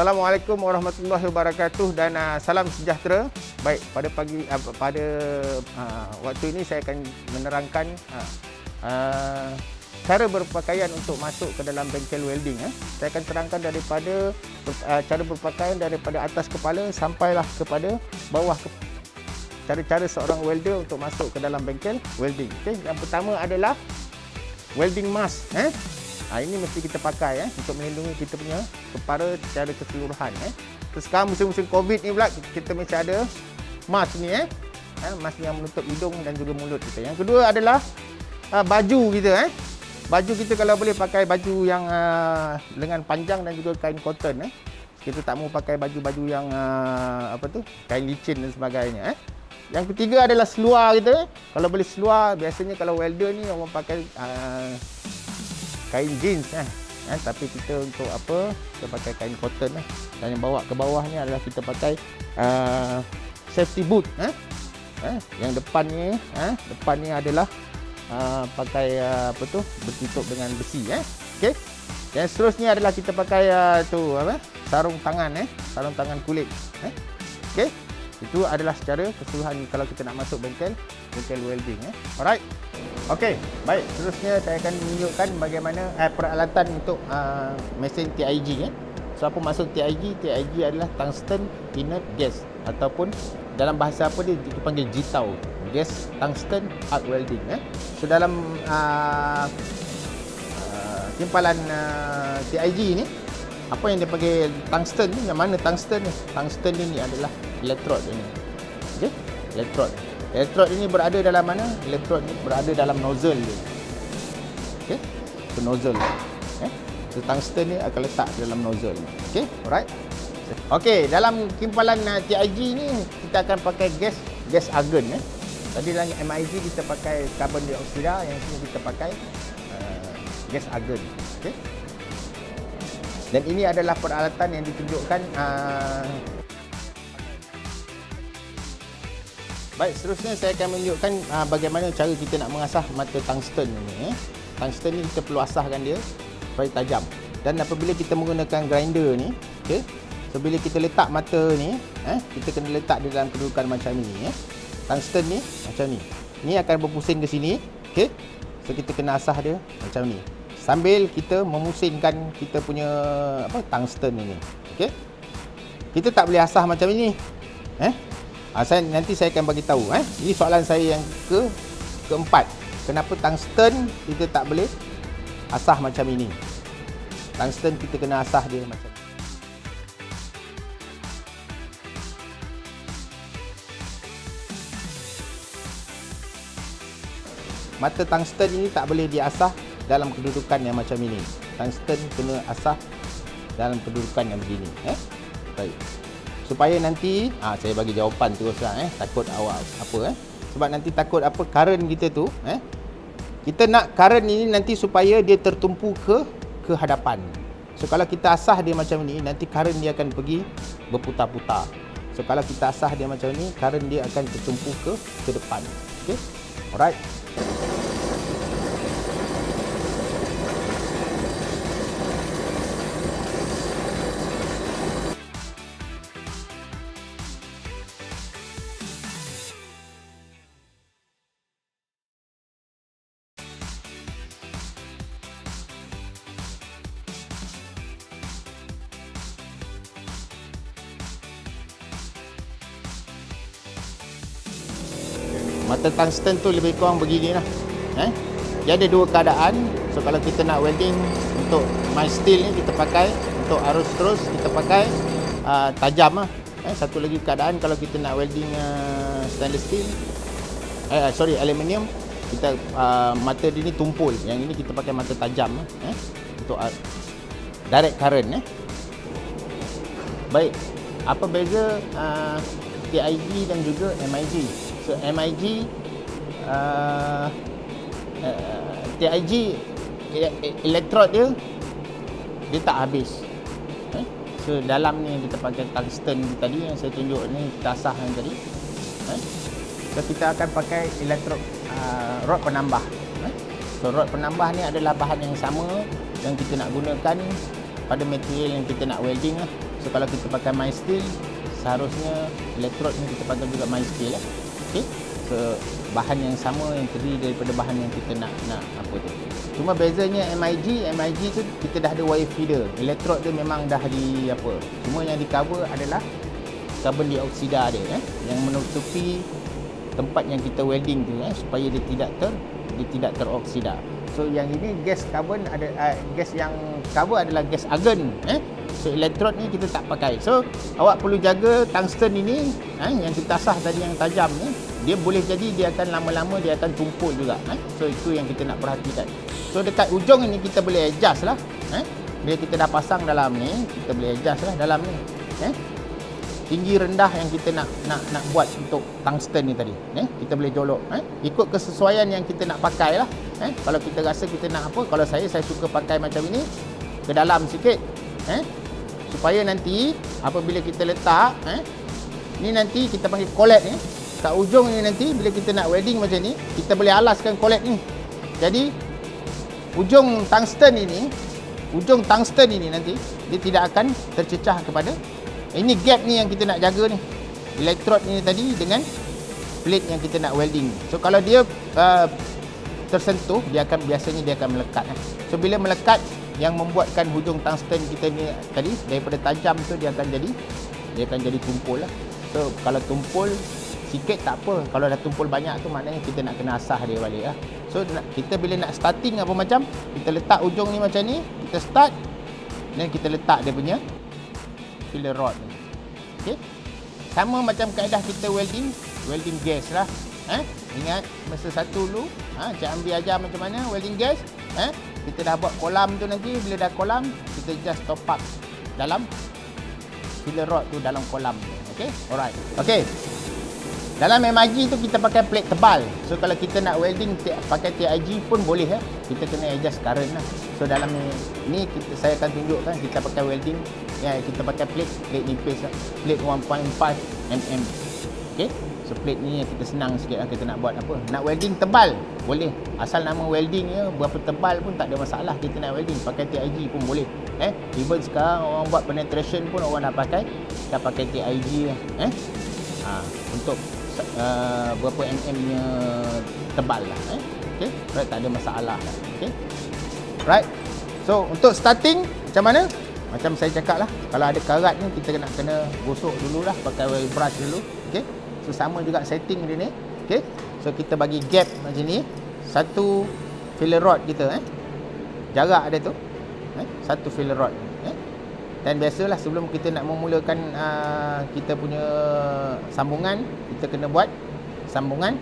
Assalamualaikum warahmatullahi wabarakatuh dan salam sejahtera. Baik, pada waktu ini saya akan menerangkan cara berpakaian untuk masuk ke dalam bengkel welding. Saya akan terangkan daripada cara berpakaian daripada atas kepala sampailah kepada bawah cara-cara seorang welder untuk masuk ke dalam bengkel welding. Okey, yang pertama adalah welding mask. Ini mesti kita pakai untuk melindungi kita punya kepala secara keseluruhan. Terus sekarang musim-musim COVID ni pula kita mesti ada mask ni mask yang menutup hidung dan juga mulut kita. Yang kedua adalah baju kita. Baju kita kalau boleh pakai baju yang lengan panjang dan juga kain cotton. Kita tak mau pakai baju-baju yang kain licin dan sebagainya. Yang ketiga adalah seluar kita. Kalau boleh seluar, biasanya kalau welder ni orang pakai kain jeans tapi kita untuk apa, kita pakai kain cotton dan yang bawa ke bawah ni adalah kita pakai safety boot yang depan ni adalah pakai bertutup dengan besi okey. Dan seterusnya adalah kita pakai sarung tangan kulit okey. Itu adalah secara keseluruhan kalau kita nak masuk bengkel welding alright. Okey, baik. Seterusnya saya akan menunjukkan bagaimana peralatan untuk mesin TIG. So apa maksud TIG? TIG adalah tungsten inert gas ataupun dalam bahasa apa dia dipanggil GTAW, gas tungsten arc welding. So dalam timpalan TIG ni, apa yang dia panggil tungsten ni, yang mana tungsten ni? Tungsten ni adalah elektrod ini. Okey, elektrod. Elektrod ini berada dalam mana? Elektrod ini berada dalam nozzle dia. Okey. Itu nozzle. So tungsten ni akan letak dalam nozzle ni. Okey, alright. Okey, dalam timpalan TIG ni kita akan pakai gas argon Tadi dalam MIG kita pakai karbon dioksida, yang sini kita pakai gas argon. Okey. Dan ini adalah peralatan yang ditunjukkan baik, seterusnya saya akan menunjukkan bagaimana cara kita nak mengasah mata tungsten ini. Tungsten ni kita perlu asahkan dia supaya tajam. Dan apabila kita menggunakan grinder ni, okey, so bila kita letak mata ni, kita kena letak di dalam kedudukan macam ni. Tungsten ni macam ni. Ni akan berpusing ke sini, okey. So kita kena asah dia macam ni. Sambil kita memusingkan kita punya tungsten ini, okey. Kita tak boleh asah macam ini. Nanti saya akan bagi tahu. Ini soalan saya yang keempat. Kenapa tungsten kita tak boleh asah macam ini? Tungsten kita kena asah dia macam ni. Mata tungsten ini tak boleh diasah dalam kedudukan yang macam ini. Tungsten kena asah dalam kedudukan yang begini. Baik. Supaya nanti saya bagi jawapan teruslah takut awak sebab nanti takut current kita tu kita nak current ini nanti supaya dia tertumpu ke hadapan. So kalau kita asah dia macam ni, nanti current dia akan pergi berputar-putar. So kalau kita asah dia macam ni, current dia akan tertumpu ke depan. Okey, alright. Mata tungsten tu lebih kurang beginilah. Dia ada dua keadaan. So kalau kita nak welding untuk mild steel ni kita pakai, untuk arus terus kita pakai tajam Satu lagi keadaan kalau kita nak welding stainless steel, aluminium, kita mata dia ni tumpul. Yang ini kita pakai mata tajam untuk direct current Baik. Apa beza TIG dan juga MIG? So MIG, TIG elektrod dia tak habis. So dalam ni kita pakai tungsten tadi yang saya tunjuk ni, kita asah yang tadi. So kita akan pakai elektrod rod penambah. So rod penambah ni adalah bahan yang sama yang kita nak gunakan pada material yang kita nak welding. So kalau kita pakai mild steel, seharusnya elektrod ni kita pakai juga mild steel lah. Okey. So bahan yang sama yang terdiri daripada bahan yang kita nak apa tu. Cuma bezanya MIG tu kita dah ada wire feeder. Elektrod dia memang dah di apa. Cuma yang di cover adalah karbon dioksida dia yang menutupi tempat yang kita welding tu supaya dia tidak teroksida. So yang ini gas karbon ada gas yang cover adalah gas argon So elektrod ni kita tak pakai. So awak perlu jaga tungsten ini yang kita asah tadi yang tajam ni, dia boleh jadi dia akan lama-lama dia akan tumpul juga So itu yang kita nak perhatikan. So dekat ujung ini kita boleh adjust lah bila kita dah pasang dalam ni, kita boleh adjust lah dalam ni tinggi rendah yang kita nak buat untuk tungsten ni tadi kita boleh jolok ikut kesesuaian yang kita nak pakai lah kalau kita rasa kita nak apa. Kalau saya suka pakai macam ini ke dalam sikit supaya nanti apabila kita letak ni nanti kita panggil collet ni kat ujung ni, nanti bila kita nak welding macam ni kita boleh alaskan collet ni. Jadi ujung tungsten ini nanti dia tidak akan tercecah kepada ini gap ni yang kita nak jaga ni. Elektrod ni tadi dengan plate yang kita nak welding. So kalau dia tersentuh, biasanya dia akan melekat. So bila melekat, yang membuatkan hujung tungsten kita ni tadi daripada tajam tu dia akan jadi tumpul lah. So kalau tumpul sikit tak apa. Kalau dah tumpul banyak tu maknanya kita nak kena asah dia balik lah. So kita bila nak starting apa macam, kita letak ujung ni macam ni, kita start dan kita letak dia punya filler rod ni. Okey. Sama macam kaedah kita welding gas lah. Ingat masa satu dulu, Cik Ambi ajar macam mana welding gas. Kita dah buat kolam tu, nanti bila dah kolam, kita just top up dalam filler rod tu dalam kolam. Okey. Alright. Okey. Dalam MIG tu kita pakai plate tebal. So kalau kita nak welding pakai TIG pun boleh ya. Kita kena adjust current lah. So dalam ni saya akan tunjukkan kita pakai welding kita pakai plate nipis lah. Plate 1.5 mm. Okey. So plate ni kita senang sikit lah kita nak buat apa. Nak welding tebal boleh. Asal nama welding berapa tebal pun tak ada masalah. Kita nak welding pakai TIG pun boleh. Even sekarang orang buat penetration pun orang dah pakai TIG lah. Untuk berapa mm nya tebal lah. Okey. Right, tak ada masalah lah. Okey. Right. So untuk starting macam mana? Macam saya cakap lah, kalau ada karat ni kita kena gosok dululah pakai wire brush dulu. Okey. So sama juga setting dia ni. Okey. So kita bagi gap macam ni. Satu filler rod kita jarak dia tu. Satu filler rod. Dan biasalah sebelum kita nak memulakan kita punya sambungan, kita kena buat sambungan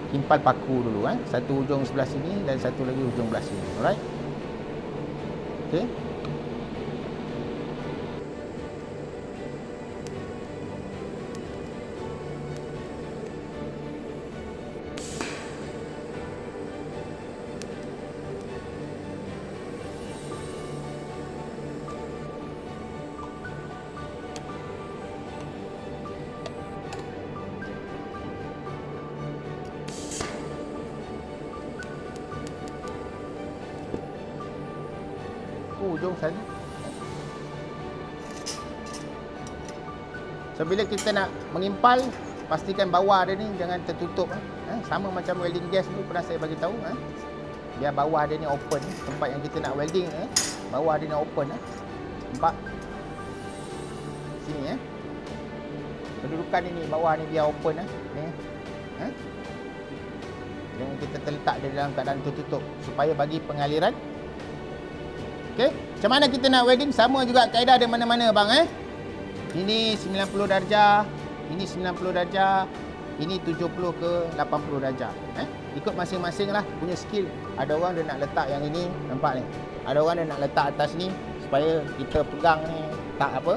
timpal paku dulu. Satu hujung sebelah sini dan satu lagi hujung sebelah sini. Alright. Okey. Hujung sana. So bila kita nak mengimpal, pastikan bawah dia ni jangan tertutup. Sama macam welding gas dulu pernah saya bagi tahu. Biar bawah dia ni open, tempat yang kita nak welding bawah dia ni open. Nampak? Sini kedudukan ini bawah ni biar open ni. Jangan kita terletak dia dalam keadaan tertutup supaya bagi pengaliran. Okey, macam mana kita nak welding? Sama juga kaedah dia mana-mana bang Ini 90 darjah, ini 90 darjah, ini 70 ke 80 darjah. Ikut masing-masing lah punya skill. Ada orang dia nak letak yang ini, nampak ni. Ada orang dia nak letak atas ni supaya kita pegang ni tak apa.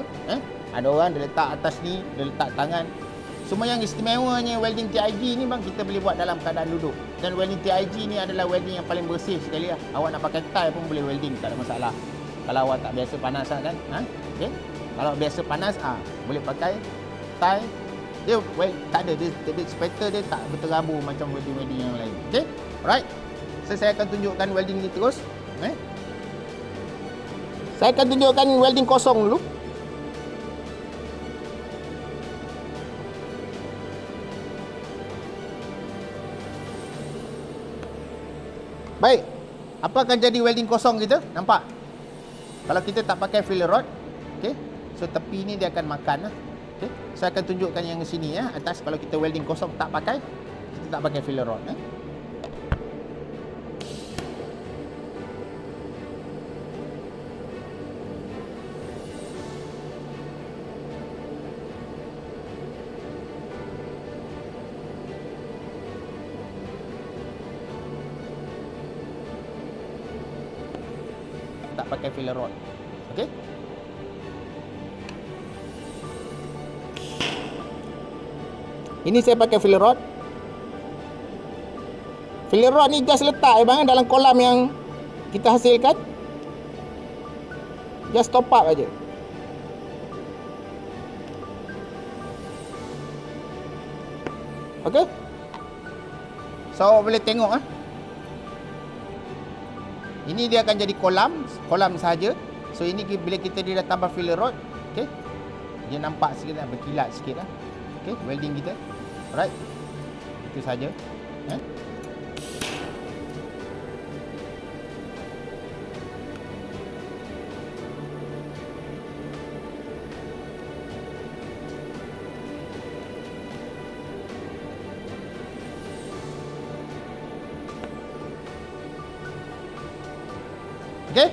Ada orang dia letak atas ni, dia letak tangan. Semua yang istimewanya welding TIG ni bang, kita boleh buat dalam keadaan duduk. Dan welding TIG ni adalah welding yang paling bersih sekali lah. Awak nak pakai tie pun boleh welding, tak ada masalah. Kalau awak tak biasa panas kan. Okay? Kalau biasa panas, boleh pakai tie. Dia tak ada, dia spatter dia tak berterabur macam welding-welding yang lain. Okay? Alright. So saya akan tunjukkan welding ni terus. Saya akan tunjukkan welding kosong dulu. Baik. Apa akan jadi welding kosong kita? Nampak? Kalau kita tak pakai filler rod, okey. So tepi ni dia akan makan lah. Okey. Saya akan tunjukkan yang sini ya, atas kalau kita welding kosong tak pakai, kita tak pakai filler rod ya. Tak pakai filler rod. Okey? Ini saya pakai filler rod. Filler rod ni just letak bang dalam kolam yang kita hasilkan. Just top up aja. Okey? So boleh tengok ah. Ini dia akan jadi kolam saja. So ini bila kita dia dah tambah filler rod, okey. Dia nampak sikit dah, berkilat sikit dah. Okey, welding kita. Alright. Itu saja. Okey?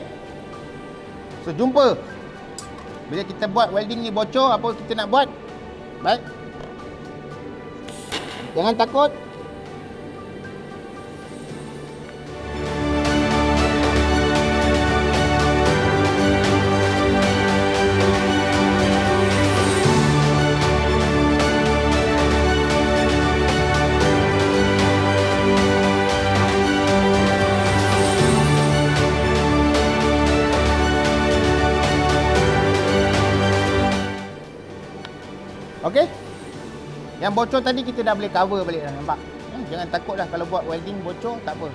So jumpa. Bila kita buat welding ni bocor, apa kita nak buat? Baik. Jangan takut. Okey? Yang bocor tadi kita dah boleh cover balik dah, nampak? Jangan takut dah kalau buat welding bocor, tak apa.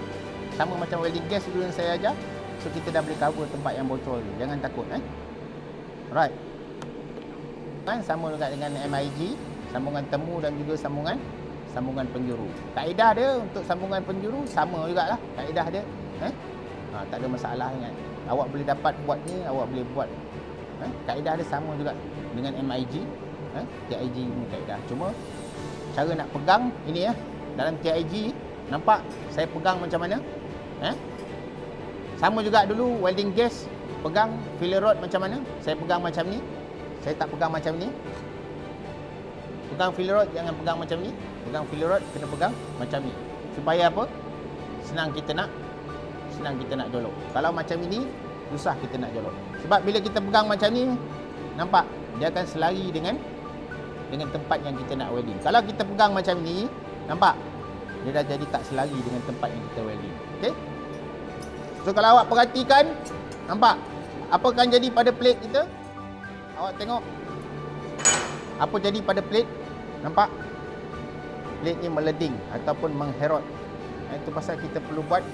Sama macam welding gas dulu yang saya ajar. So kita dah boleh cover tempat yang bocor tu. Jangan takut Alright. Kan sama juga dengan MIG, sambungan temu dan juga sambungan penjuru. Kaedah dia untuk sambungan penjuru sama jugalah kaedah dia. Tak ada masalah ingat. Awak boleh dapat buat ni, awak boleh buat. Kaedah dia sama juga dengan MIG. TIG ni kaedah. Cuma cara nak pegang ini ya. Dalam TIG nampak saya pegang macam mana? Sama juga dulu welding gas pegang filler rod macam mana? Saya pegang macam ni. Saya tak pegang macam ni. Pegang filler rod jangan pegang macam ni. Pegang filler rod kena pegang macam ni. Supaya apa? Senang kita nak jolok. Kalau macam ini susah kita nak jolok. Sebab bila kita pegang macam ni nampak dia akan selari dengan tempat yang kita nak welding. Kalau kita pegang macam ni, nampak? Dia dah jadi tak selari dengan tempat yang kita welding. Okey? So kalau awak perhatikan, nampak? Apa akan jadi pada plate kita? Awak tengok. Apa jadi pada plate? Nampak? Plate ni meleding ataupun mengherot. Itu pasal kita perlu buat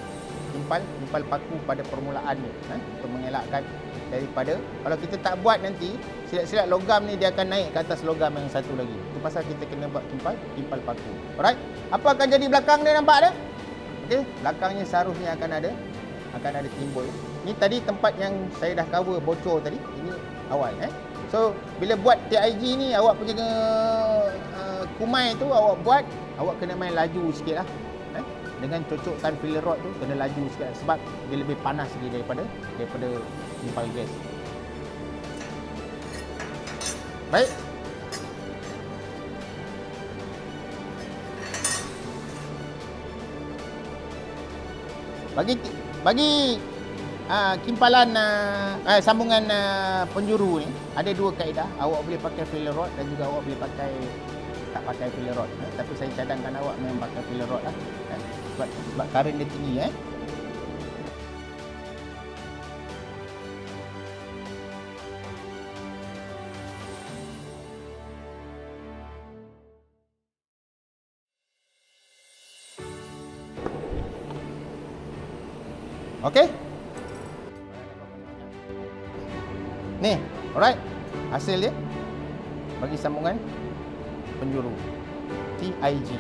timpal paku pada permulaan ni, untuk mengelakkan daripada kalau kita tak buat nanti silat-silat logam ni dia akan naik ke atas logam yang satu lagi. Itu pasal kita kena buat timpal paku. Alright? Apa akan jadi belakang dia, nampak dah? Okey, belakangnya seharusnya akan ada timbul. Ni tadi tempat yang saya dah cover bocor tadi. Ini awal So bila buat TIG ni awak punya kumai tu awak kena main laju sikitlah. Dengan cocokkan filler rod tu kena laju sikit sebab dia lebih panas lagi daripada timpal gas. Baik. Bagi kimpalan sambungan penjuru ni ada dua kaedah. Awak boleh pakai filler rod dan juga awak boleh tak pakai filler rod. Tapi saya cadangkan awak memang pakai filler rod lah. Sebab current dia tinggi Okey? Ni, alright. Hasil dia bagi sambungan penjuru TIG.